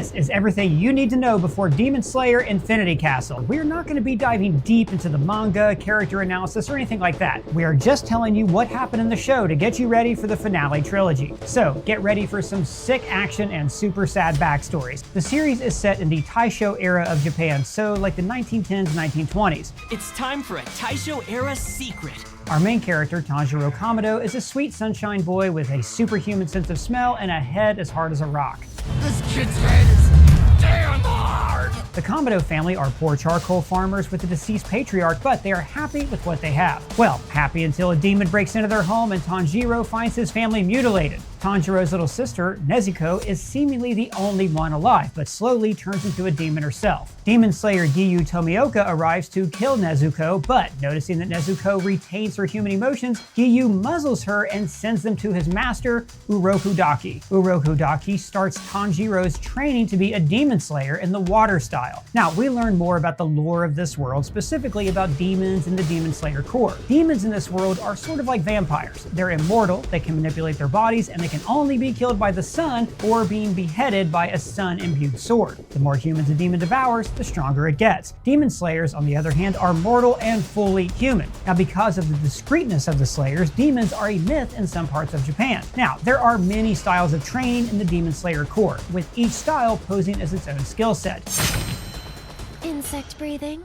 This is everything you need to know before Demon Slayer Infinity Castle. We're not going to be diving deep into the manga, character analysis, or anything like that. We are just telling you what happened in the show to get you ready for the finale trilogy. So get ready for some sick action and super sad backstories. The series is set in the Taisho era of Japan, so like the 1910s, 1920s. It's time for a Taisho era secret. Our main character, Tanjiro Kamado, is a sweet sunshine boy with a superhuman sense of smell and a head as hard as a rock. This kid's head is damn hard! The Kamado family are poor charcoal farmers with a deceased patriarch, but they are happy with what they have. Well, happy until a demon breaks into their home and Tanjiro finds his family mutilated. Tanjiro's little sister, Nezuko, is seemingly the only one alive, but slowly turns into a demon herself. Demon Slayer Giyu Tomioka arrives to kill Nezuko, but noticing that Nezuko retains her human emotions, Giyu muzzles her and sends them to his master, Urokudaki. Urokudaki starts Tanjiro's training to be a demon slayer in the water style. Now, we learn more about the lore of this world, specifically about demons and the Demon Slayer core. Demons in this world are sort of like vampires. They're immortal, they can manipulate their bodies, and they can only be killed by the sun or being beheaded by a sun-imbued sword. The more humans a demon devours, the stronger it gets. Demon Slayers, on the other hand, are mortal and fully human. Now, because of the discreetness of the Slayers, demons are a myth in some parts of Japan. Now, there are many styles of training in the Demon Slayer core, with each style posing as its own skill set. Insect breathing,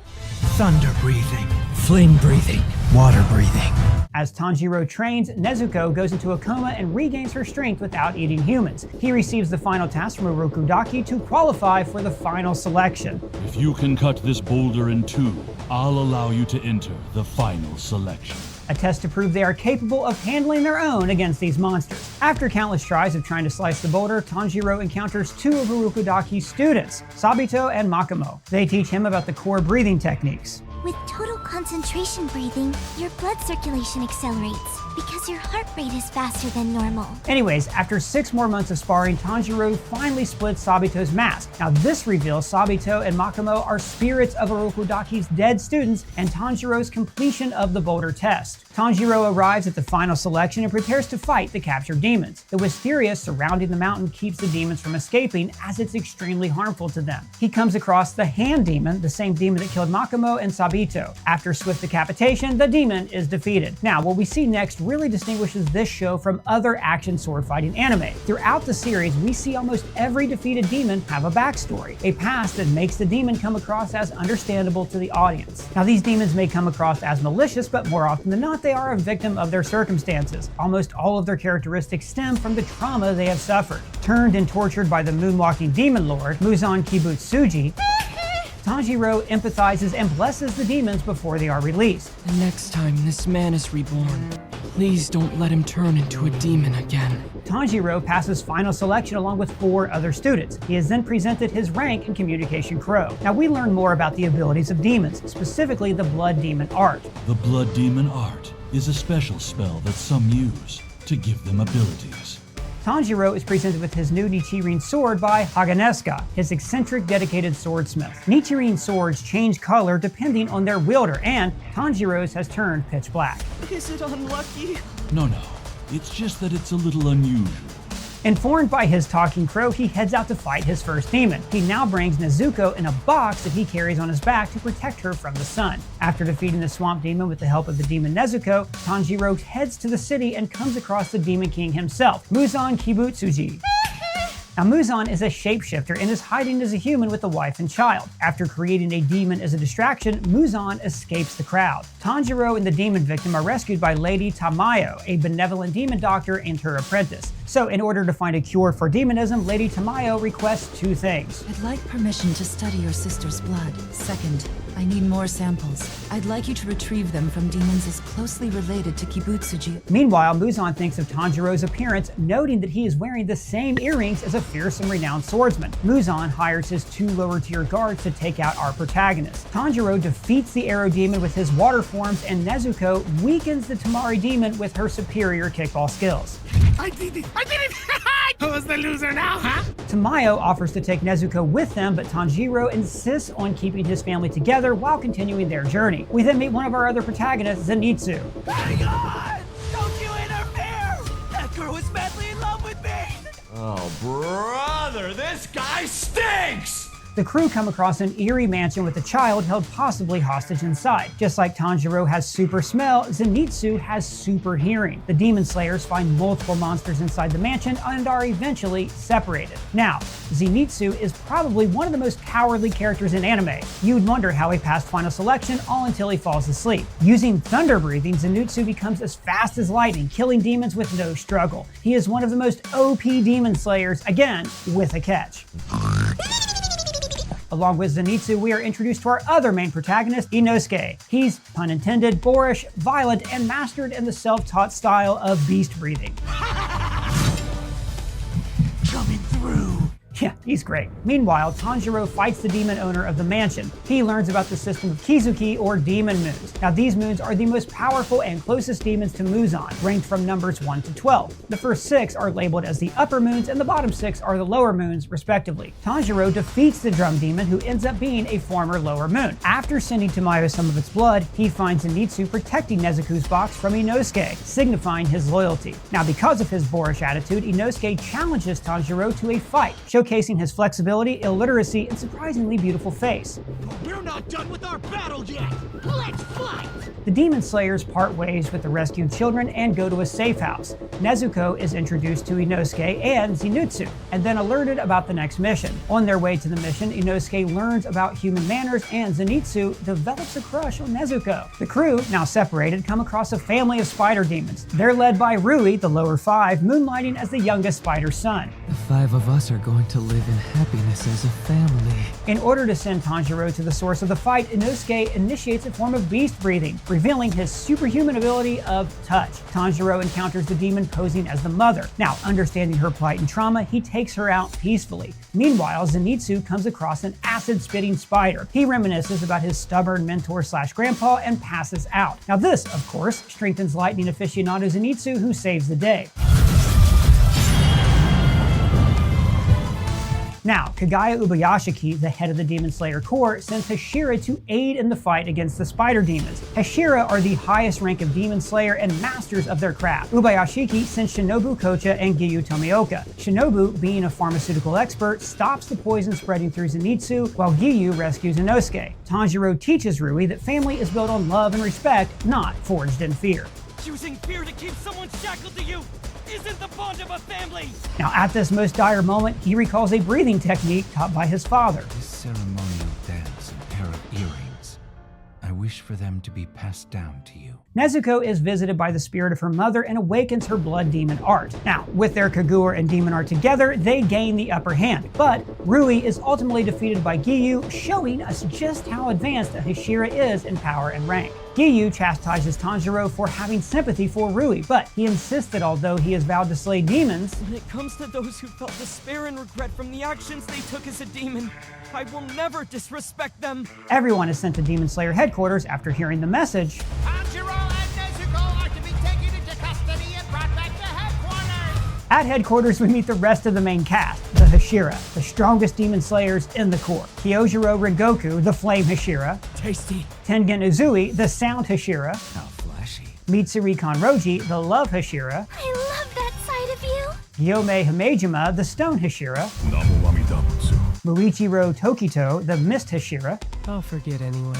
thunder breathing, flame breathing, water breathing. As Tanjiro trains, Nezuko goes into a coma and regains her strength without eating humans. He receives the final task from Urokudaki to qualify for the final selection. If you can cut this boulder in two, I'll allow you to enter the final selection. A test to prove they are capable of handling their own against these monsters. After countless tries of trying to slice the boulder, Tanjiro encounters two of Urokudaki's students, Sabito and Makamo. They teach him about the core breathing techniques. with total concentration breathing, your blood circulation accelerates because your heart rate is faster than normal. Anyways, after 6 more months of sparring, Tanjiro finally splits Sabito's mask. Now this reveals Sabito and Makamo are spirits of Urokudaki's dead students and Tanjiro's completion of the boulder test. Tanjiro arrives at the final selection and prepares to fight the captured demons. The wisteria surrounding the mountain keeps the demons from escaping as it's extremely harmful to them. He comes across the hand demon, the same demon that killed Makamo and Sabito. After swift decapitation, the demon is defeated. Now, what we see next really distinguishes this show from other action sword fighting anime. Throughout the series, we see almost every defeated demon have a backstory, a past that makes the demon come across as understandable to the audience. Now, these demons may come across as malicious, but more often than not, they are a victim of their circumstances. Almost all of their characteristics stem from the trauma they have suffered. Turned and tortured by the moonwalking demon lord, Muzan Kibutsuji, Tanjiro empathizes and blesses the demons before they are released. The next time this man is reborn, please don't let him turn into a demon again. Tanjiro passes final selection along with 4 other students. He is then presented his rank in Communication Crow. Now we learn more about the abilities of demons, specifically the Blood Demon Art. The Blood Demon Art is a special spell that some use to give them abilities. Tanjiro is presented with his new Nichirin sword by Haganesuka, his eccentric dedicated swordsmith. Nichirin swords change color depending on their wielder, and Tanjiro's has turned pitch black. Is it unlucky? No, it's just that it's a little unusual. Informed by his talking crow, he heads out to fight his first demon. He now brings Nezuko in a box that he carries on his back to protect her from the sun. After defeating the swamp demon with the help of the demon Nezuko, Tanjiro heads to the city and comes across the Demon King himself, Muzan Kibutsuji. Now, Muzan is a shapeshifter and is hiding as a human with a wife and child. After creating a demon as a distraction, Muzan escapes the crowd. Tanjiro and the demon victim are rescued by Lady Tamayo, a benevolent demon doctor and her apprentice. So, in order to find a cure for demonism, Lady Tamayo requests 2 things. I'd like permission to study your sister's blood. Second, I need more samples. I'd like you to retrieve them from demons as closely related to Kibutsuji. Meanwhile, Muzan thinks of Tanjiro's appearance, noting that he is wearing the same earrings as a fearsome renowned swordsman. Muzan hires his 2 lower-tier guards to take out our protagonist. Tanjiro defeats the arrow demon with his water forms, and Nezuko weakens the Tamari demon with her superior kickball skills. I did it! Who's the loser now, huh? Tamayo offers to take Nezuko with them, but Tanjiro insists on keeping his family together while continuing their journey. We then meet one of our other protagonists, Zenitsu. Hang on! Don't you interfere! That girl is madly in love with me! Oh, brother, this guy stinks! Thanks! The crew come across an eerie mansion with a child held possibly hostage inside. Just like Tanjiro has super smell, Zenitsu has super hearing. The demon slayers find multiple monsters inside the mansion and are eventually separated. Now, Zenitsu is probably one of the most cowardly characters in anime. You'd wonder how he passed final selection all until he falls asleep. Using thunder breathing, Zenitsu becomes as fast as lightning, killing demons with no struggle. He is one of the most OP demon slayers, again, with a catch. Along with Zenitsu, we are introduced to our other main protagonist, Inosuke. He's, pun intended, boorish, violent, and mastered in the self-taught style of beast breathing. Coming through. Yeah, he's great. Meanwhile, Tanjiro fights the demon owner of the mansion. He learns about the system of Kizuki, or demon moons. Now, these moons are the most powerful and closest demons to Muzan, ranked from numbers 1 to 12. The first 6 are labeled as the upper moons, and the bottom 6 are the lower moons, respectively. Tanjiro defeats the drum demon, who ends up being a former lower moon. After sending Tamayo some of its blood, he finds Zenitsu protecting Nezuko's box from Inosuke, signifying his loyalty. Now, because of his boorish attitude, Inosuke challenges Tanjiro to a fight, showcasing his flexibility, illiteracy, and surprisingly beautiful face. We're not done with our battle yet! Let's fight! The demon slayers part ways with the rescued children and go to a safe house. Nezuko is introduced to Inosuke and Zenitsu, and then alerted about the next mission. On their way to the mission, Inosuke learns about human manners, and Zenitsu develops a crush on Nezuko. The crew, now separated, come across a family of spider demons. They're led by Rui, the lower 5, moonlighting as the youngest spider son. The 5 of us are going to live in happiness as a family. In order to send Tanjiro to the source of the fight, Inosuke initiates a form of beast breathing, revealing his superhuman ability of touch. Tanjiro encounters the demon posing as the mother. Now, understanding her plight and trauma, he takes her out peacefully. Meanwhile, Zenitsu comes across an acid-spitting spider. He reminisces about his stubborn mentor/grandpa and passes out. Now this, of course, strengthens lightning aficionado Zenitsu, who saves the day. Now, Kagaya Ubayashiki, the head of the Demon Slayer Corps, sends Hashira to aid in the fight against the spider demons. Hashira are the highest rank of Demon Slayer and masters of their craft. Ubayashiki sends Shinobu Kocha and Giyu Tomioka. Shinobu, being a pharmaceutical expert, stops the poison spreading through Zenitsu, while Giyu rescues Inosuke. Tanjiro teaches Rui that family is built on love and respect, not forged in fear. Using fear to keep someone shackled to you isn't the bond of a family! Now, at this most dire moment, he recalls a breathing technique taught by his father. This ceremonial dance and pair of earrings, I wish for them to be passed down to you. Nezuko is visited by the spirit of her mother and awakens her blood demon art. Now, with their Kagura and demon art together, they gain the upper hand. But Rui is ultimately defeated by Giyu, showing us just how advanced Hashira is in power and rank. Giyu chastises Tanjiro for having sympathy for Rui, but he insists that although he has vowed to slay demons, When it comes to those who felt despair and regret from the actions they took as a demon, I will never disrespect them. everyone is sent to Demon Slayer headquarters after hearing the message. Tanjiro and Nezuko are to be taken into custody and brought back to headquarters! At headquarters, we meet the rest of the main cast, the Hashira, the strongest demon slayers in the Corps. Kyojiro Rengoku, the Flame Hashira. Tasty. Tengen Uzui, the Sound Hashira. How flashy. Mitsuri Kanroji, the Love Hashira. I love that side of you. Gyomei Hamejima, the Stone Hashira. Muichiro Tokito, the Mist Hashira. I'll forget anyway,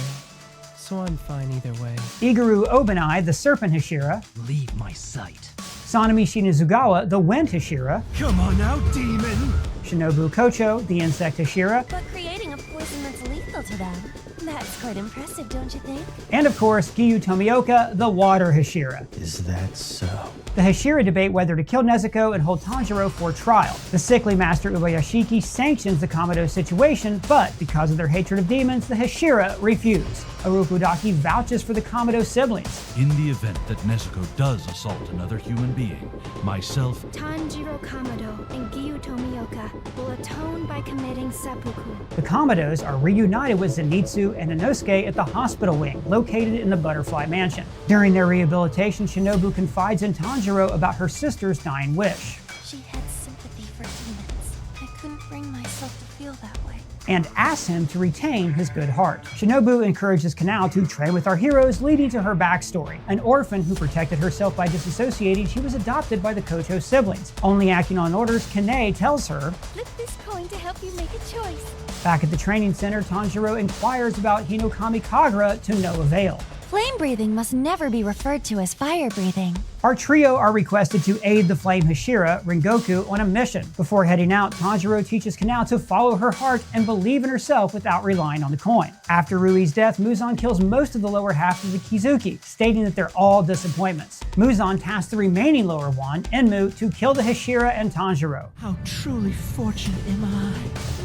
so I'm fine either way. Igaru Obanai, the Serpent Hashira. Leave my sight. Sanemi Shinizugawa, the Wind Hashira. Come on now, demon! Shinobu Kocho, the Insect Hashira. But creating a poison that's lethal to them, that's quite impressive, don't you think? And of course, Giyu Tomioka, the Water Hashira. Is that so? The Hashira debate whether to kill Nezuko and hold Tanjiro for trial. The sickly master Ubayashiki sanctions the Kamado situation, but because of their hatred of demons, the Hashira refuse. Arukudaki vouches for the Kamado siblings. In the event that Nezuko does assault another human being, myself Tanjiro Kamado and Giyu Tomioka will atone by committing seppuku. The Kamados are reunited with Zenitsu and Inosuke at the hospital wing, located in the Butterfly Mansion. During their rehabilitation, Shinobu confides in Tanjiro about her sister's dying wish, She had sympathy for demons. I couldn't bring myself to feel that way. and asks him to retain his good heart. Shinobu encourages Kanao to train with our heroes, leading to her backstory. An orphan who protected herself by disassociating, she was adopted by the Kocho siblings. Only acting on orders, Kane tells her, Flip this coin to help you make a choice. Back at the training center, Tanjiro inquires about Hinokami Kagura to no avail. Flame breathing must never be referred to as fire breathing. Our trio are requested to aid the flame Hashira, Rengoku, on a mission. Before heading out, Tanjiro teaches Kanao to follow her heart and believe in herself without relying on the coin. After Rui's death, Muzan kills most of the lower half of the Kizuki, stating that they're all disappointments. Muzan tasks the remaining lower one, Enmu, to kill the Hashira and Tanjiro. How truly fortunate am I.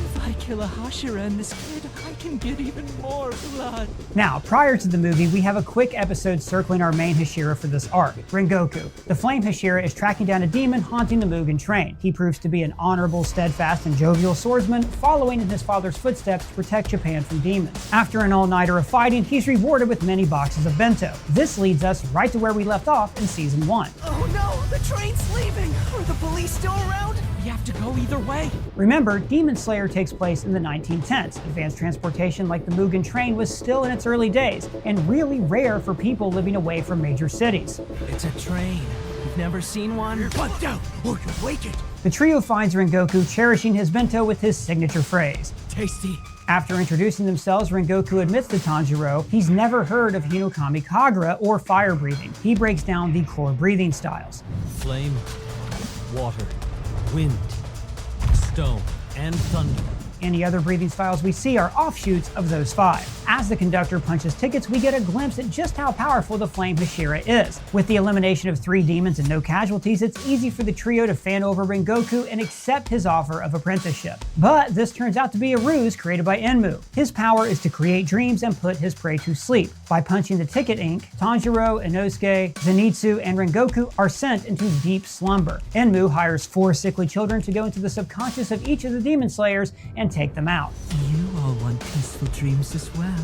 If I kill a Hashira and this kid, I can get even more blood. Now, prior to the movie, we have a quick episode circling our main Hashira for this arc, Rengoku. The flame Hashira is tracking down a demon haunting the Mugen Train. He proves to be an honorable, steadfast, and jovial swordsman, following in his father's footsteps to protect Japan from demons. After an all-nighter of fighting, he's rewarded with many boxes of bento. This leads us right to where we left off in Season 1. Oh no, the train's leaving! Are the police still around? We have to go either way. Remember, Demon Slayer takes place in the 1910s. Advanced transportation like the Mugen Train was still in its early days, and really rare for people living away from major cities. It's a train. You've never seen one? Butt down, or you'll wake it. The trio finds Rengoku cherishing his bento with his signature phrase. Tasty. After introducing themselves, Rengoku admits to Tanjiro he's never heard of Hinokami Kagura or fire breathing. He breaks down the core breathing styles. Flame, water, wind, stone, and thunder. Any other breathing styles we see are offshoots of those 5. As the conductor punches tickets, we get a glimpse at just how powerful the flame Hashira is. With the elimination of 3 demons and no casualties, it's easy for the trio to fan over Rengoku and accept his offer of apprenticeship. But this turns out to be a ruse created by Enmu. His power is to create dreams and put his prey to sleep. By punching the ticket ink, Tanjiro, Inosuke, Zenitsu, and Rengoku are sent into deep slumber. Enmu hires 4 sickly children to go into the subconscious of each of the demon slayers and take them out. You all want peaceful dreams as well,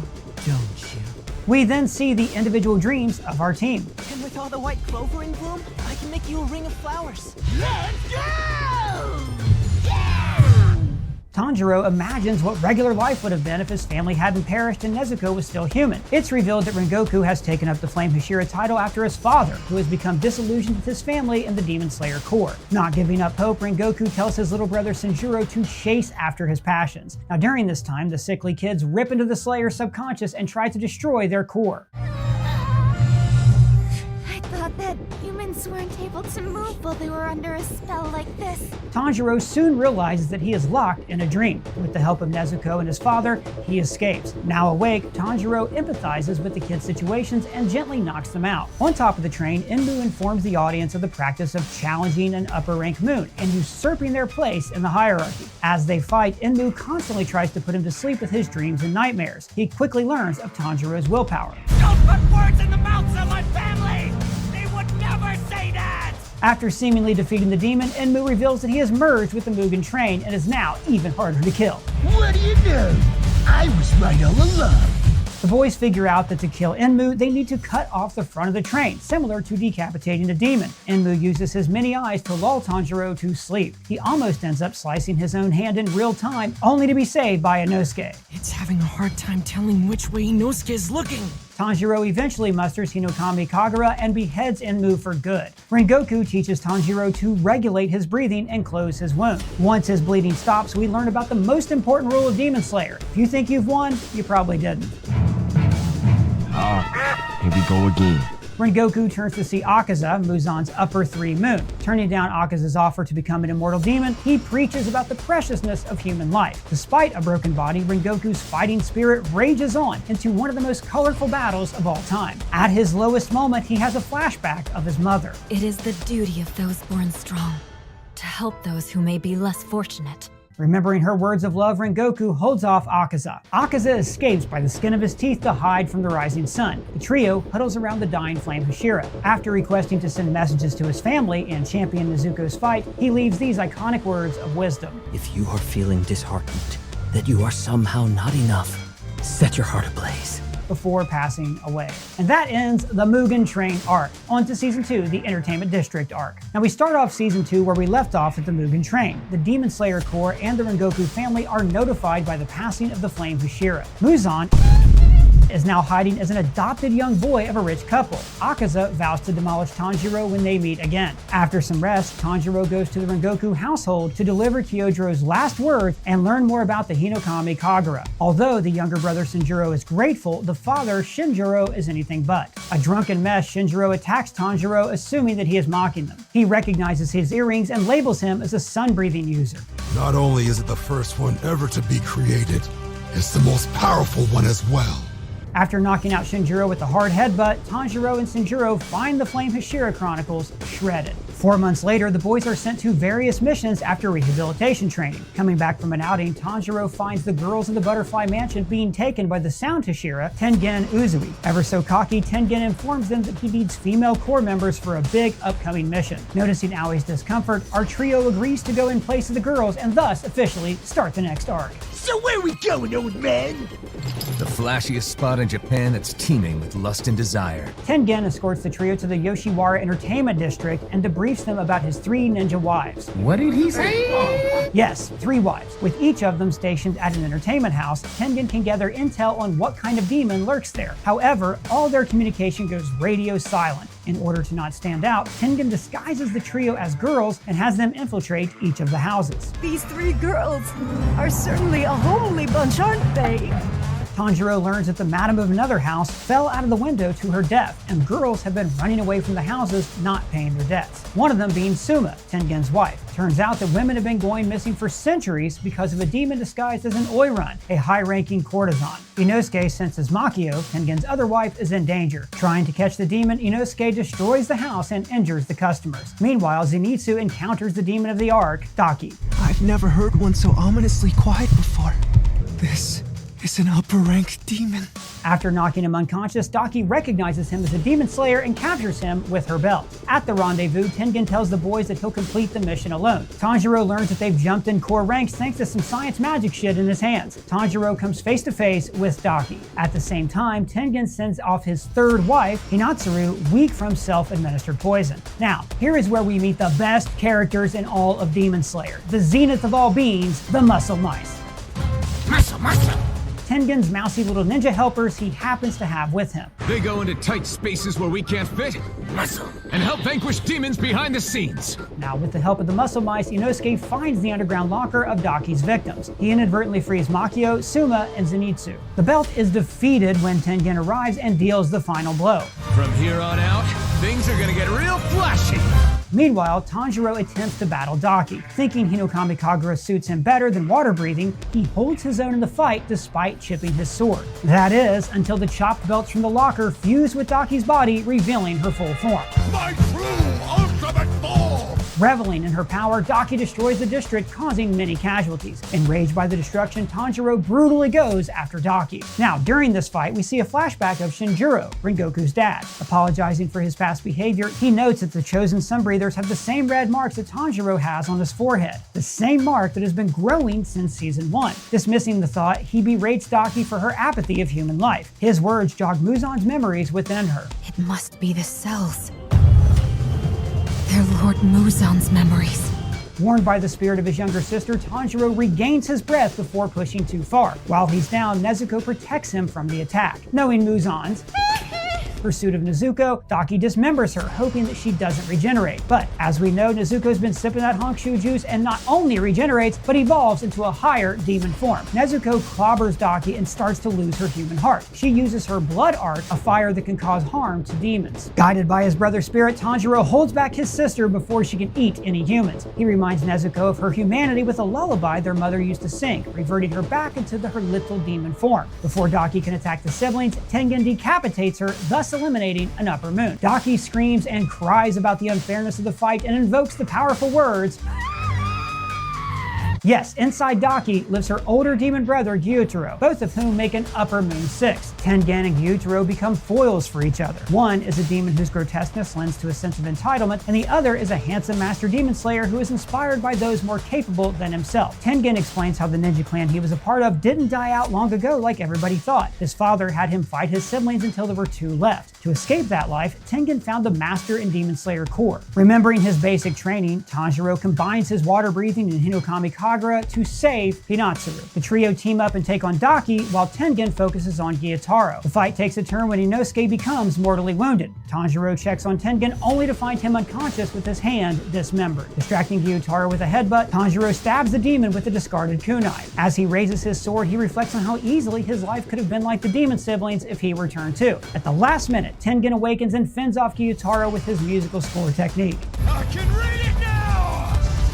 don't you? We then see the individual dreams of our team. And with all the white clover in bloom, I can make you a ring of flowers. Let's go! Tanjiro imagines what regular life would have been if his family hadn't perished and Nezuko was still human. It's revealed that Rengoku has taken up the Flame Hashira title after his father, who has become disillusioned with his family and the Demon Slayer Corps. Not giving up hope, Rengoku tells his little brother Sanjuro to chase after his passions. Now during this time, the sickly kids rip into the Slayer's subconscious and try to destroy their core. I thought that humans weren't able to move while they were under a spell like this. Tanjiro soon realizes that he is locked in a dream. With the help of Nezuko and his father, he escapes. Now awake, Tanjiro empathizes with the kids' situations and gently knocks them out. On top of the train, Enmu informs the audience of the practice of challenging an upper-rank moon and usurping their place in the hierarchy. As they fight, Enmu constantly tries to put him to sleep with his dreams and nightmares. He quickly learns of Tanjiro's willpower. Don't put words in the mouths of my family! They would never say that! After seemingly defeating the demon, Enmu reveals that he has merged with the Mugen Train and is now even harder to kill. What do you know? I was right all along. The boys figure out that to kill Enmu, they need to cut off the front of the train, similar to decapitating a demon. Enmu uses his many eyes to lull Tanjiro to sleep. He almost ends up slicing his own hand in real time, only to be saved by Inosuke. It's having a hard time telling which way Inosuke is looking. Tanjiro eventually musters Hinokami Kagura and beheads Enmu for good. Rengoku teaches Tanjiro to regulate his breathing and close his wound. Once his bleeding stops, we learn about the most important rule of Demon Slayer. If you think you've won, you probably didn't. Here we go again. Rengoku turns to see Akaza, Muzan's upper 3 moon. Turning down Akaza's offer to become an immortal demon, he preaches about the preciousness of human life. Despite a broken body, Rengoku's fighting spirit rages on into one of the most colorful battles of all time. At his lowest moment, he has a flashback of his mother. It is the duty of those born strong to help those who may be less fortunate. Remembering her words of love, Rengoku holds off Akaza. Akaza escapes by the skin of his teeth to hide from the rising sun. The trio huddles around the dying flame Hashira. After requesting to send messages to his family and champion Nezuko's fight, he leaves these iconic words of wisdom. If you are feeling disheartened, that you are somehow not enough, set your heart ablaze. Before passing away. And that ends the Mugen Train arc. On to Season 2, the Entertainment District arc. Now we start off Season 2 where we left off at the Mugen Train. The Demon Slayer Corps and the Rengoku family are notified by the passing of the Flame Hashira. Muzan is now hiding as an adopted young boy of a rich couple. Akaza vows to demolish Tanjiro when they meet again. After some rest, Tanjiro goes to the Rengoku household to deliver Kyojiro's last words and learn more about the Hinokami Kagura. Although the younger brother Shinjiro is grateful, the father Shinjiro is anything but. A drunken mess, Shinjiro attacks Tanjiro, assuming that he is mocking them. He recognizes his earrings and labels him as a sun-breathing user. Not only is it the first one ever to be created, it's the most powerful one as well. After knocking out Shinjiro with a hard headbutt, Tanjiro and Shinjiro find the Flame Hashira Chronicles shredded. 4 months later, the boys are sent to various missions after rehabilitation training. Coming back from an outing, Tanjiro finds the girls in the Butterfly Mansion being taken by the Sound Hashira, Tengen and Uzui. Ever so cocky, Tengen informs them that he needs female core members for a big upcoming mission. Noticing Aoi's discomfort, our trio agrees to go in place of the girls and thus officially start the next arc. So where we going, old man? The flashiest spot in Japan that's teeming with lust and desire. Tengen escorts the trio to the Yoshiwara Entertainment District and debriefs them about his 3 ninja wives. What did he say? Yes, 3 wives. With each of them stationed at an entertainment house, Tengen can gather intel on what kind of demon lurks there. However, all their communication goes radio silent. In order to not stand out, Tengen disguises the trio as girls and has them infiltrate each of the houses. These 3 girls are certainly a homely bunch, aren't they? Tanjiro learns that the madam of another house fell out of the window to her death, and girls have been running away from the houses, not paying their debts. One of them being Suma, Tengen's wife. Turns out that women have been going missing for centuries because of a demon disguised as an Oiran, a high-ranking courtesan. Inosuke senses Makio, Tengen's other wife, is in danger. Trying to catch the demon, Inosuke destroys the house and injures the customers. Meanwhile, Zenitsu encounters the demon of the arc, Daki. I've never heard one so ominously quiet before. This is an upper-ranked demon. After knocking him unconscious, Daki recognizes him as a demon slayer and captures him with her belt. At the rendezvous, Tengen tells the boys that he'll complete the mission alone. Tanjiro learns that they've jumped in core ranks thanks to some science magic shit in his hands. Tanjiro comes face to face with Daki. At the same time, Tengen sends off his 3rd wife, Hinatsuru, weak from self-administered poison. Now, here is where we meet the best characters in all of Demon Slayer, the zenith of all beings, the Muscle Mice. Muscle! Tengen's mousy little ninja helpers he happens to have with him. They go into tight spaces where we can't fit. Muscle! And help vanquish demons behind the scenes. Now, with the help of the Muscle Mice, Inosuke finds the underground locker of Daki's victims. He inadvertently frees Makio, Suma, and Zenitsu. The belt is defeated when Tengen arrives and deals the final blow. From here on out, things are gonna get real flashy. Meanwhile, Tanjiro attempts to battle Daki. Thinking Hinokami Kagura suits him better than water breathing, he holds his own in the fight despite chipping his sword. That is, until the chopped belts from the locker fuse with Daki's body, revealing her full form. My true ultimate form! Reveling in her power, Daki destroys the district, causing many casualties. Enraged by the destruction, Tanjiro brutally goes after Daki. Now, during this fight, we see a flashback of Shinjiro, Rengoku's dad. Apologizing for his past behavior, he notes that the chosen Sunbreathers have the same red marks that Tanjiro has on his forehead, the same mark that has been growing since Season 1. Dismissing the thought, he berates Daki for her apathy of human life. His words jog Muzan's memories within her. It must be the cells. They're Lord Muzan's memories. Warned by the spirit of his younger sister, Tanjiro regains his breath before pushing too far. While he's down, Nezuko protects him from the attack. Knowing Muzan's pursuit of Nezuko, Daki dismembers her, hoping that she doesn't regenerate. But as we know, Nezuko's been sipping that Honkshu juice and not only regenerates, but evolves into a higher demon form. Nezuko clobbers Daki and starts to lose her human heart. She uses her blood art, a fire that can cause harm to demons. Guided by his brother spirit, Tanjiro holds back his sister before she can eat any humans. He reminds Nezuko of her humanity with a lullaby their mother used to sing, reverting her back into her little demon form. Before Daki can attack the siblings, Tengen decapitates her, thus eliminating an upper moon. Daki screams and cries about the unfairness of the fight and invokes the powerful words. Yes, inside Daki lives her older demon brother Gyutaro, both of whom make an Upper Moon 6. Tengen and Gyutaro become foils for each other. One is a demon whose grotesqueness lends to a sense of entitlement, and the other is a handsome master demon slayer who is inspired by those more capable than himself. Tengen explains how the ninja clan he was a part of didn't die out long ago like everybody thought. His father had him fight his siblings until there were 2 left. To escape that life, Tengen found the master and demon slayer core. Remembering his basic training, Tanjiro combines his water breathing and Hinokami Kagura Kagura to save Hinatsuru. The trio team up and take on Daki, while Tengen focuses on Gyutaro. The fight takes a turn when Inosuke becomes mortally wounded. Tanjiro checks on Tengen only to find him unconscious with his hand dismembered. Distracting Gyutaro with a headbutt, Tanjiro stabs the demon with a discarded kunai. As he raises his sword, he reflects on how easily his life could have been like the demon siblings if he returned too. At the last minute, Tengen awakens and fends off Gyutaro with his musical score technique. I can read it now!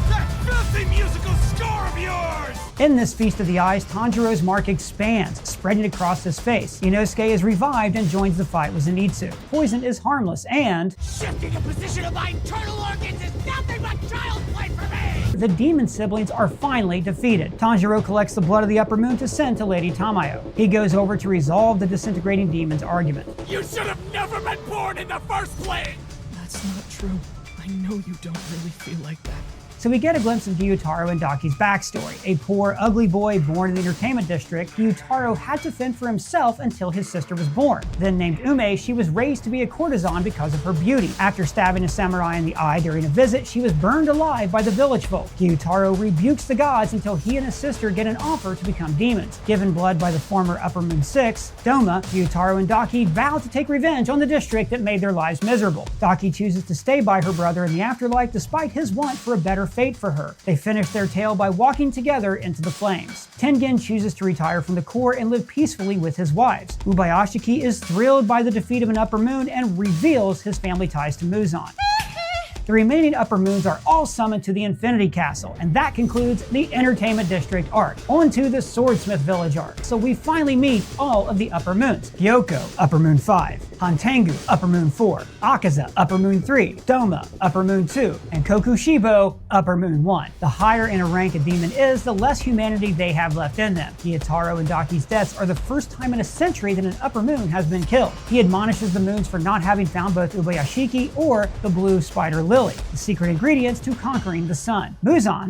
That filthy musical score of yours! In this Feast of the Eyes, Tanjiro's mark expands, spreading across his face. Inosuke is revived and joins the fight with Zenitsu. Poison is harmless and Shifting the position of my internal organs is nothing but child's play for me! the demon siblings are finally defeated. Tanjiro collects the blood of the Upper Moon to send to Lady Tamayo. He goes over to resolve the disintegrating demon's argument. You should have never been born in the first place! That's not true. I know you don't really feel like that. So we get a glimpse of Gyutaro and Daki's backstory. A poor, ugly boy born in the entertainment district, Gyutaro had to fend for himself until his sister was born. Then named Ume, she was raised to be a courtesan because of her beauty. After stabbing a samurai in the eye during a visit, she was burned alive by the village folk. Gyutaro rebukes the gods until he and his sister get an offer to become demons. Given blood by the former Upper Moon 6, Doma, Gyutaro and Daki vow to take revenge on the district that made their lives miserable. Daki chooses to stay by her brother in the afterlife despite his want for a better fate for her. They finish their tale by walking together into the flames. Tengen chooses to retire from the Corps and live peacefully with his wives. Ubayashiki is thrilled by the defeat of an Upper Moon and reveals his family ties to Muzan. The remaining Upper Moons are all summoned to the Infinity Castle, and that concludes the Entertainment District arc. On to the Swordsmith Village arc. So we finally meet all of the Upper Moons. Gyoko, Upper Moon 5, Hantengu, Upper Moon 4, Akaza, Upper Moon 3, Doma, Upper Moon 2, and Kokushibo, Upper Moon 1. The higher in a rank a demon is, the less humanity they have left in them. Gyutaro and Daki's deaths are the first time in a century that an Upper Moon has been killed. He admonishes the moons for not having found both Ubayashiki or the blue spider lily, the secret ingredients to conquering the sun. Muzan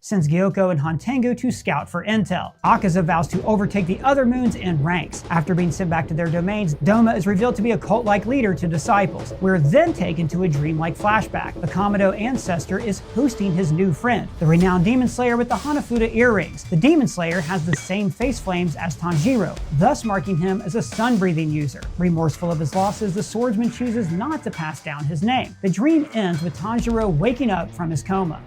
sends Gyoko and Hantengu to scout for intel. Akaza vows to overtake the other moons in ranks. After being sent back to their domains, Doma is revealed to be a cult-like leader to disciples. We're then taken to a dreamlike flashback. The Kamado ancestor is hosting his new friend, the renowned demon slayer with the Hanafuda earrings. The demon slayer has the same face flames as Tanjiro, thus marking him as a sun-breathing user. Remorseful of his losses, the swordsman chooses not to pass down his name. The dream ends with Tanjiro waking up from his coma.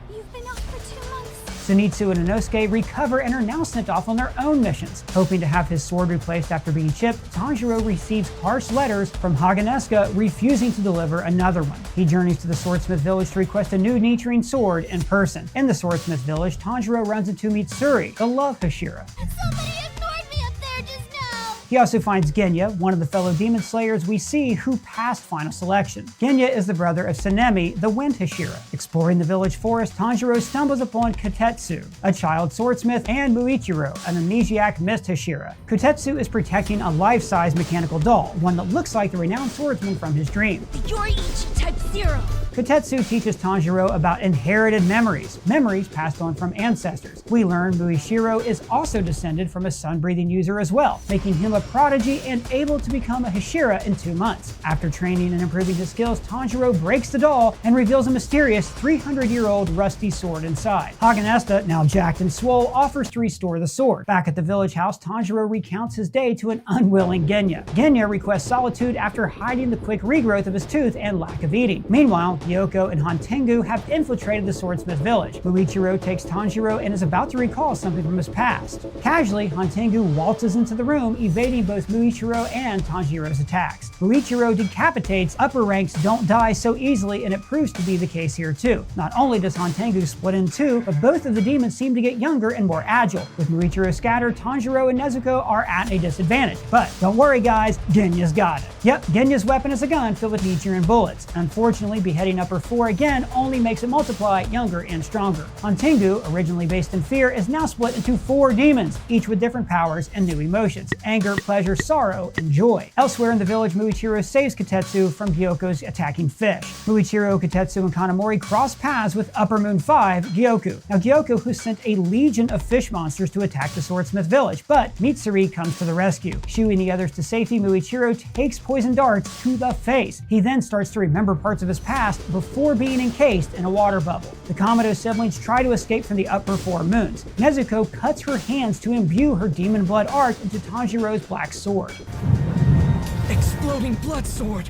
Zenitsu and Inosuke recover and are now sent off on their own missions. Hoping to have his sword replaced after being chipped, Tanjiro receives harsh letters from Haganesuka refusing to deliver another one. He journeys to the Swordsmith Village to request a new Nichiren sword in person. In the Swordsmith Village, Tanjiro runs into Mitsuri, the love Hashira. Somebody ignored me up there just now! He also finds Genya, one of the fellow demon slayers we see who passed final selection. Genya is the brother of Sanemi, the Wind Hashira. Exploring the village forest, Tanjiro stumbles upon Kotetsu, a child swordsmith, and Muichiro, an amnesiac mist Hashira. Kotetsu is protecting a life-size mechanical doll, one that looks like the renowned swordsman from his dream. The Yoriichi Type 0! Kotetsu teaches Tanjiro about inherited memories passed on from ancestors. We learn Muichiro is also descended from a sun-breathing user as well, making him a prodigy and able to become a Hashira in 2 months. After training and improving his skills, Tanjiro breaks the doll and reveals a mysterious 300-year-old rusty sword inside. Haganesta, now jacked and swole, offers to restore the sword. Back at the village house, Tanjiro recounts his day to an unwilling Genya. Genya requests solitude after hiding the quick regrowth of his tooth and lack of eating. Meanwhile, Gyoko and Hantengu have infiltrated the Swordsmith Village. Muichiro takes Tanjiro and is about to recall something from his past. Casually, Hantengu waltzes into the room, evading both Muichiro and Tanjiro's attacks. Muichiro decapitates. Upper ranks don't die so easily, and it proves to be the case here too. Not only does Hantengu split in two, but both of the demons seem to get younger and more agile. With Muichiro scattered, Tanjiro and Nezuko are at a disadvantage. But don't worry guys, Genya's got it. Yep, Genya's weapon is a gun filled with Nichiren bullets. Unfortunately, beheading Upper 4 again only makes it multiply younger and stronger. Hantengu, originally based in fear, is now split into 4 demons, each with different powers and new emotions: anger, pleasure, sorrow, and joy. Elsewhere in the village, Muichiro saves Kotetsu from Gyoko's attacking fish. Muichiro, Kotetsu, and Kanamori cross paths with Upper Moon 5, Gyoko. Now Gyoko, who sent a legion of fish monsters to attack the Swordsmith Village, but Mitsuri comes to the rescue. Shooing the others to safety, Muichiro takes poison darts to the face. He then starts to remember parts of his past before being encased in a water bubble. The Kamado siblings try to escape from the upper 4 moons. Nezuko cuts her hands to imbue her demon blood art into Tanjiro's black sword. Exploding blood sword!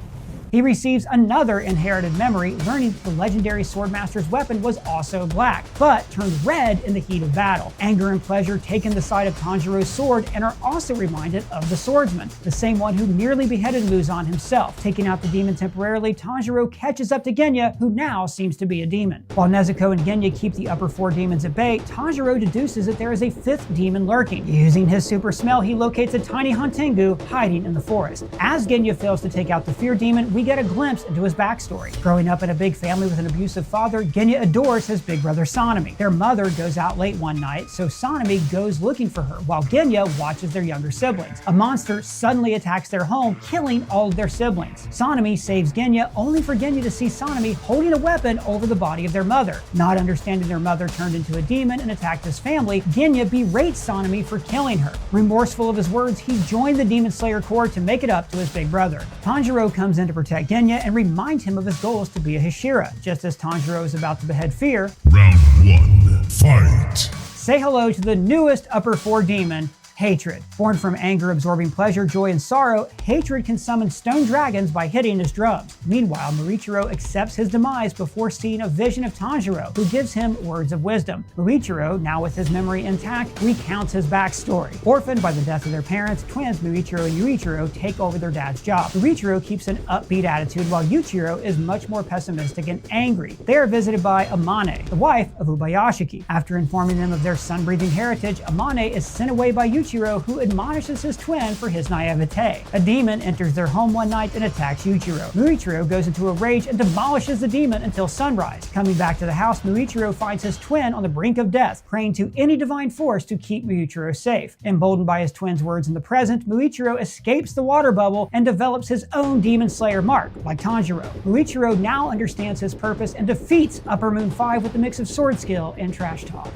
He receives another inherited memory, learning that the legendary Swordmaster's weapon was also black, but turned red in the heat of battle. Anger and pleasure take in the sight of Tanjiro's sword and are also reminded of the swordsman, the same one who nearly beheaded Muzan himself. Taking out the demon temporarily, Tanjiro catches up to Genya, who now seems to be a demon. While Nezuko and Genya keep the upper 4 demons at bay, Tanjiro deduces that there is a 5th demon lurking. Using his super smell, he locates a tiny Hantengu hiding in the forest. As Genya fails to take out the fear demon, we get a glimpse into his backstory. Growing up in a big family with an abusive father, Genya adores his big brother Sanemi. Their mother goes out late one night, so Sanemi goes looking for her, while Genya watches their younger siblings. A monster suddenly attacks their home, killing all of their siblings. Sanemi saves Genya, only for Genya to see Sanemi holding a weapon over the body of their mother. Not understanding their mother turned into a demon and attacked his family, Genya berates Sanemi for killing her. Remorseful of his words, he joined the Demon Slayer Corps to make it up to his big brother. Tanjiro comes in to protect Genya and remind him of his goals to be a Hashira. Just as Tanjiro is about to behead Fear, Round 1, fight! Say hello to the newest upper 4 demon, Hatred. Born from anger absorbing pleasure, joy, and sorrow, Hatred can summon stone dragons by hitting his drums. Meanwhile, Muichiro accepts his demise before seeing a vision of Tanjiro, who gives him words of wisdom. Muichiro, now with his memory intact, recounts his backstory. Orphaned by the death of their parents, twins Muichiro and Yuichiro take over their dad's job. Muichiro keeps an upbeat attitude, while Yuichiro is much more pessimistic and angry. They are visited by Amane, the wife of Ubayashiki. After informing them of their sun-breathing heritage, Amane is sent away by Yuichiro, who admonishes his twin for his naivete. A demon enters their home one night and attacks Yuichiro. Muichiro goes into a rage and demolishes the demon until sunrise. Coming back to the house, Muichiro finds his twin on the brink of death, praying to any divine force to keep Muichiro safe. Emboldened by his twin's words in the present, Muichiro escapes the water bubble and develops his own Demon Slayer mark, like Tanjiro. Muichiro now understands his purpose and defeats Upper Moon 5 with a mix of sword skill and trash talk.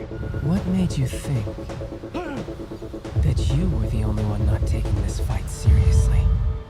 What made you think that you were the only one not taking this fight seriously?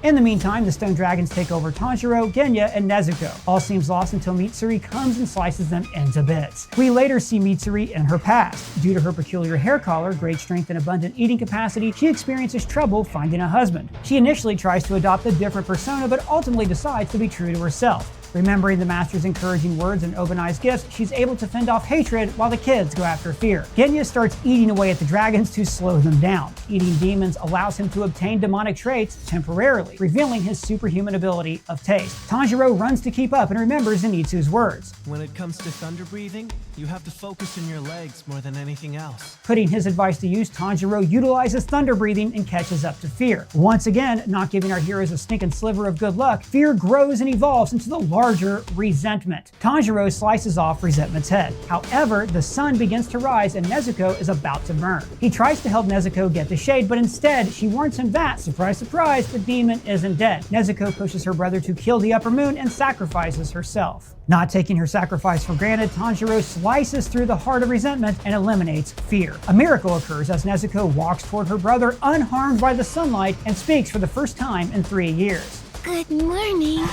In the meantime, the Stone Dragons take over Tanjiro, Genya, and Nezuko. All seems lost until Mitsuri comes and slices them into bits. We later see Mitsuri in her past. Due to her peculiar hair color, great strength, and abundant eating capacity, she experiences trouble finding a husband. She initially tries to adopt a different persona, but ultimately decides to be true to herself. Remembering the Master's encouraging words and Obanai's gifts, she's able to fend off hatred while the kids go after Fear. Genya starts eating away at the dragons to slow them down. Eating demons allows him to obtain demonic traits temporarily, revealing his superhuman ability of taste. Tanjiro runs to keep up and remembers Zenitsu's words. When it comes to thunder breathing, you have to focus on your legs more than anything else. Putting his advice to use, Tanjiro utilizes thunder breathing and catches up to Fear. Once again, not giving our heroes a stinking sliver of good luck, Fear grows and evolves into the larger Resentment. Tanjiro slices off Resentment's head. However, the sun begins to rise and Nezuko is about to burn. He tries to help Nezuko get the shade, but instead she warns him that, surprise surprise, the demon isn't dead. Nezuko pushes her brother to kill the Upper Moon and sacrifices herself. Not taking her sacrifice for granted, Tanjiro slices through the heart of Resentment and eliminates Fear. A miracle occurs as Nezuko walks toward her brother unharmed by the sunlight and speaks for the first time in 3 years. Good morning.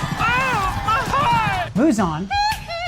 Muzan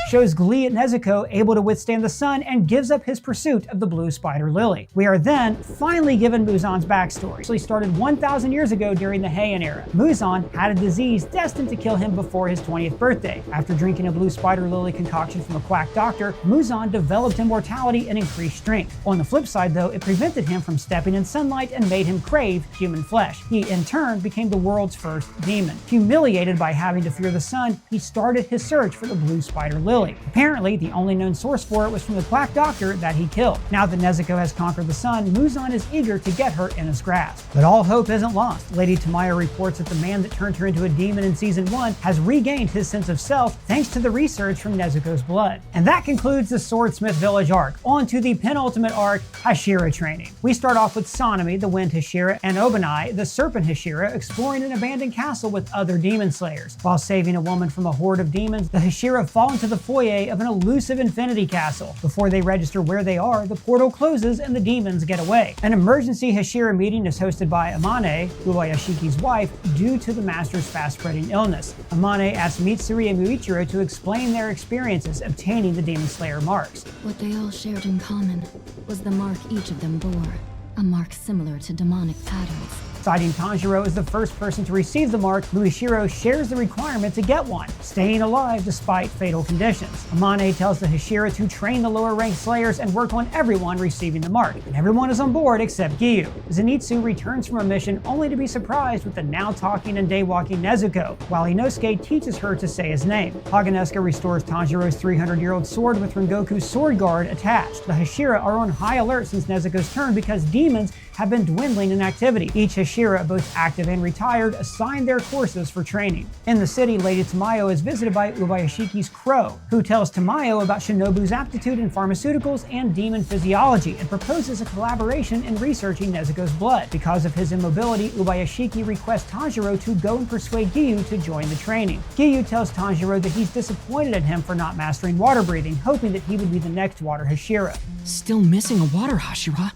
shows glee at Nezuko, able to withstand the sun, and gives up his pursuit of the blue spider lily. We are then finally given Muzan's backstory. It actually started 1,000 years ago during the Heian era. Muzan had a disease destined to kill him before his 20th birthday. After drinking a blue spider lily concoction from a quack doctor, Muzan developed immortality and increased strength. On the flip side though, it prevented him from stepping in sunlight and made him crave human flesh. He in turn became the world's first demon. Humiliated by having to fear the sun, he started his search for the blue spider lily. Apparently, the only known source for it was from the quack doctor that he killed. Now that Nezuko has conquered the sun, Muzan is eager to get her in his grasp. But all hope isn't lost. Lady Tamaya reports that the man that turned her into a demon in Season 1 has regained his sense of self thanks to the research from Nezuko's blood. And that concludes the Swordsmith Village arc. On to the penultimate arc, Hashira Training. We start off with Sanemi, the Wind Hashira, and Obanai, the Serpent Hashira, exploring an abandoned castle with other demon slayers. While saving a woman from a horde of demons, the Hashira fall into the foyer of an elusive infinity castle. Before they register where they are, the portal closes and the demons get away. An emergency Hashira meeting is hosted by Amane, Ubayashiki's wife, due to the master's fast-spreading illness. Amane asks Mitsuri and Muichiro to explain their experiences obtaining the Demon Slayer marks. What they all shared in common was the mark each of them bore, a mark similar to demonic patterns. Citing Tanjiro as the first person to receive the mark, Muichiro shares the requirement to get one, staying alive despite fatal conditions. Amane tells the Hashira to train the lower-ranked Slayers and work on everyone receiving the mark, and everyone is on board except Giyu. Zenitsu returns from a mission only to be surprised with the now-talking and day-walking Nezuko, while Inosuke teaches her to say his name. Haganesuka restores Tanjiro's 300-year-old sword with Rengoku's sword guard attached. The Hashira are on high alert since Nezuko's turn because demons have been dwindling in activity. Each Hashira, both active and retired, assigned their courses for training. In the city, Lady Tamayo is visited by Ubayashiki's Crow, who tells Tamayo about Shinobu's aptitude in pharmaceuticals and demon physiology and proposes a collaboration in researching Nezuko's blood. Because of his immobility, Ubayashiki requests Tanjiro to go and persuade Giyu to join the training. Giyu tells Tanjiro that he's disappointed in him for not mastering water breathing, hoping that he would be the next water Hashira. Still missing a water Hashira?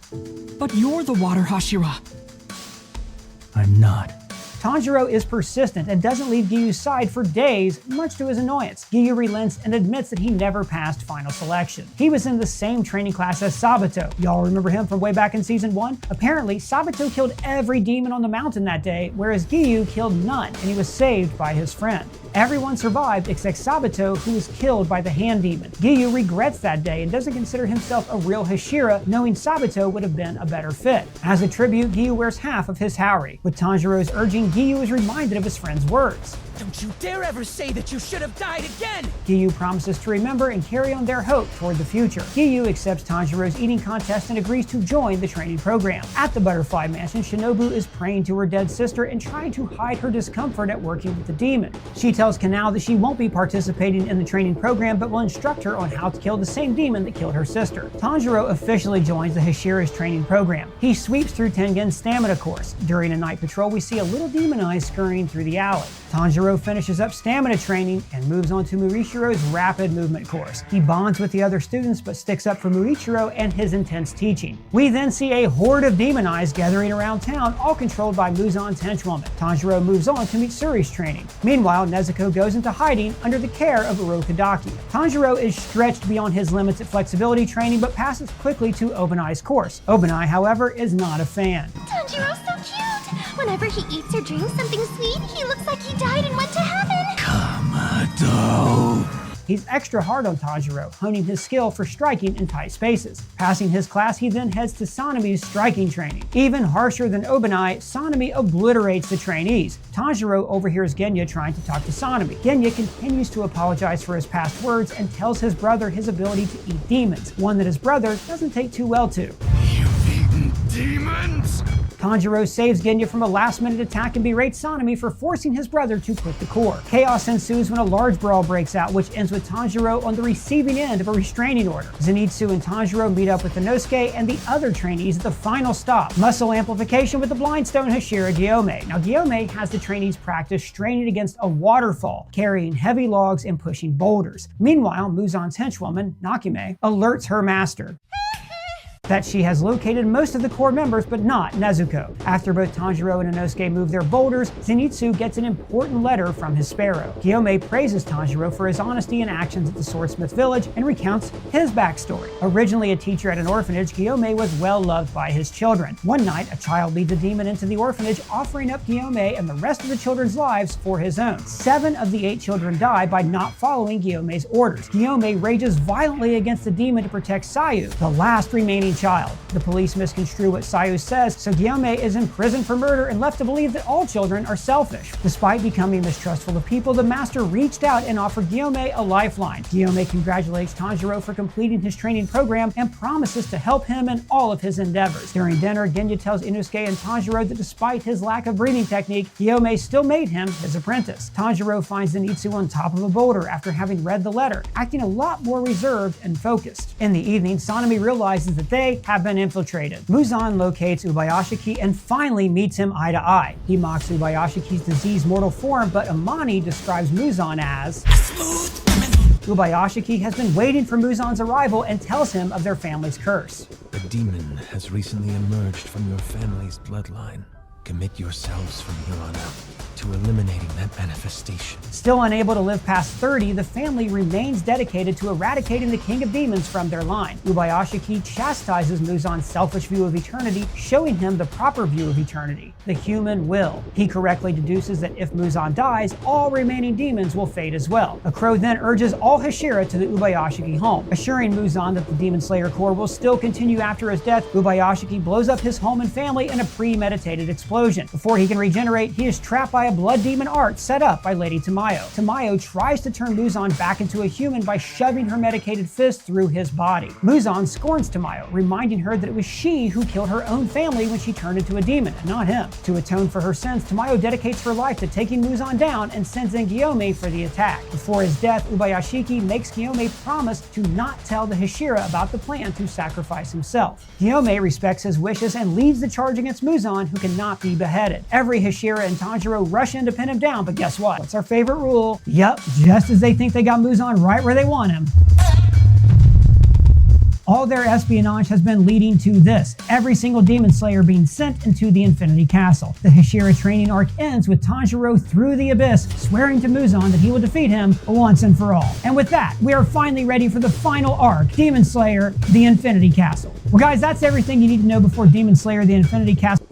But you're the water Hashira. I'm not. Tanjiro is persistent and doesn't leave Giyu's side for days, much to his annoyance. Giyu relents and admits that he never passed final selection. He was in the same training class as Sabato. Y'all remember him from way back in Season 1? Apparently, Sabato killed every demon on the mountain that day, whereas Giyu killed none, and he was saved by his friend. Everyone survived except Sabato, who was killed by the hand demon. Giyu regrets that day and doesn't consider himself a real Hashira, knowing Sabato would have been a better fit. As a tribute, Giyu wears half of his Haori. With Tanjiro's urging, Giyu is reminded of his friend's words. Don't you dare ever say that you should have died again! Giyu promises to remember and carry on their hope toward the future. Giyu accepts Tanjiro's eating contest and agrees to join the training program. At the Butterfly Mansion, Shinobu is praying to her dead sister and trying to hide her discomfort at working with the demon. She tells Kanao that she won't be participating in the training program but will instruct her on how to kill the same demon that killed her sister. Tanjiro officially joins the Hashira's training program. He sweeps through Tengen's stamina course. During a night patrol, we see a little demon eye scurrying through the alley. Tanjiro finishes up stamina training and moves on to Muichiro's rapid movement course. He bonds with the other students but sticks up for Muichiro and his intense teaching. We then see a horde of demon eyes gathering around town, all controlled by Muzan's henchwoman. Tanjiro moves on to Mitsuri's training. Meanwhile, Nezuko goes into hiding under the care of Urokodaki. Tanjiro is stretched beyond his limits at flexibility training but passes quickly to Obanai's course. Obanai, however, is not a fan. Tanjiro's so cute! Whenever he eats or drinks something sweet, he looks like he died and went to heaven! Kamado! He's extra hard on Tanjiro, honing his skill for striking in tight spaces. Passing his class, he then heads to Sanemi's striking training. Even harsher than Obanai, Sanemi obliterates the trainees. Tanjiro overhears Genya trying to talk to Sanemi. Genya continues to apologize for his past words and tells his brother his ability to eat demons, one that his brother doesn't take too well to. You've eaten demons? Tanjiro saves Genya from a last-minute attack and berates Sanemi for forcing his brother to quit the Corps. Chaos ensues when a large brawl breaks out, which ends with Tanjiro on the receiving end of a restraining order. Zenitsu and Tanjiro meet up with Inosuke and the other trainees at the final stop, muscle amplification with the blindstone Hashira Gyome. Now, Gyome has the trainees practice straining against a waterfall, carrying heavy logs and pushing boulders. Meanwhile, Muzan's henchwoman, Nakime, alerts her master that she has located most of the core members, but not Nezuko. After both Tanjiro and Inosuke move their boulders, Zenitsu gets an important letter from his sparrow. Gyome praises Tanjiro for his honesty and actions at the Swordsmith Village and recounts his backstory. Originally a teacher at an orphanage, Gyome was well loved by his children. One night, a child leads a demon into the orphanage, offering up Gyome and the rest of the children's lives for his own. 7 of the 8 children die by not following Gyome's orders. Gyome rages violently against the demon to protect Sayu, the last remaining child. The police misconstrue what Sayu says, so Gyome is imprisoned for murder and left to believe that all children are selfish. Despite becoming mistrustful of people, the master reached out and offered Gyome a lifeline. Gyome congratulates Tanjiro for completing his training program and promises to help him in all of his endeavors. During dinner, Genya tells Inosuke and Tanjiro that despite his lack of breathing technique, Gyome still made him his apprentice. Tanjiro finds Zenitsu on top of a boulder after having read the letter, acting a lot more reserved and focused. In the evening, Sanemi realizes that they have been infiltrated. Muzan locates Ubayashiki and finally meets him eye to eye. He mocks Ubayashiki's diseased mortal form, but Amani describes Muzan as smooth Ubayashiki has been waiting for Muzan's arrival and tells him of their family's curse. A demon has recently emerged from your family's bloodline. Commit yourselves from here on out to eliminating that manifestation. Still unable to live past 30, the family remains dedicated to eradicating the King of Demons from their line. Ubayashiki chastises Muzan's selfish view of eternity, showing him the proper view of eternity, the human will. He correctly deduces that if Muzan dies, all remaining demons will fade as well. A crow then urges all Hashira to the Ubayashiki home. Assuring Muzan that the Demon Slayer Corps will still continue after his death, Ubayashiki blows up his home and family in a premeditated explosion. Before he can regenerate, he is trapped by a blood demon art set up by Lady Tamayo. Tamayo tries to turn Muzan back into a human by shoving her medicated fist through his body. Muzan scorns Tamayo, reminding her that it was she who killed her own family when she turned into a demon, and not him. To atone for her sins, Tamayo dedicates her life to taking Muzan down and sends in Gyome for the attack. Before his death, Ubayashiki makes Gyome promise to not tell the Hashira about the plan to sacrifice himself. Gyome respects his wishes and leads the charge against Muzan, who cannot be beheaded. Every Hashira and Tanjiro rush in to pin him down, but guess what? What's our favorite rule? Yep, just as they think they got Muzan right where they want him. All their espionage has been leading to this, every single Demon Slayer being sent into the Infinity Castle. The Hashira Training Arc ends with Tanjiro through the abyss, swearing to Muzan that he will defeat him once and for all. And with that, we are finally ready for the final arc, Demon Slayer, the Infinity Castle. Well guys, that's everything you need to know before Demon Slayer, the Infinity Castle.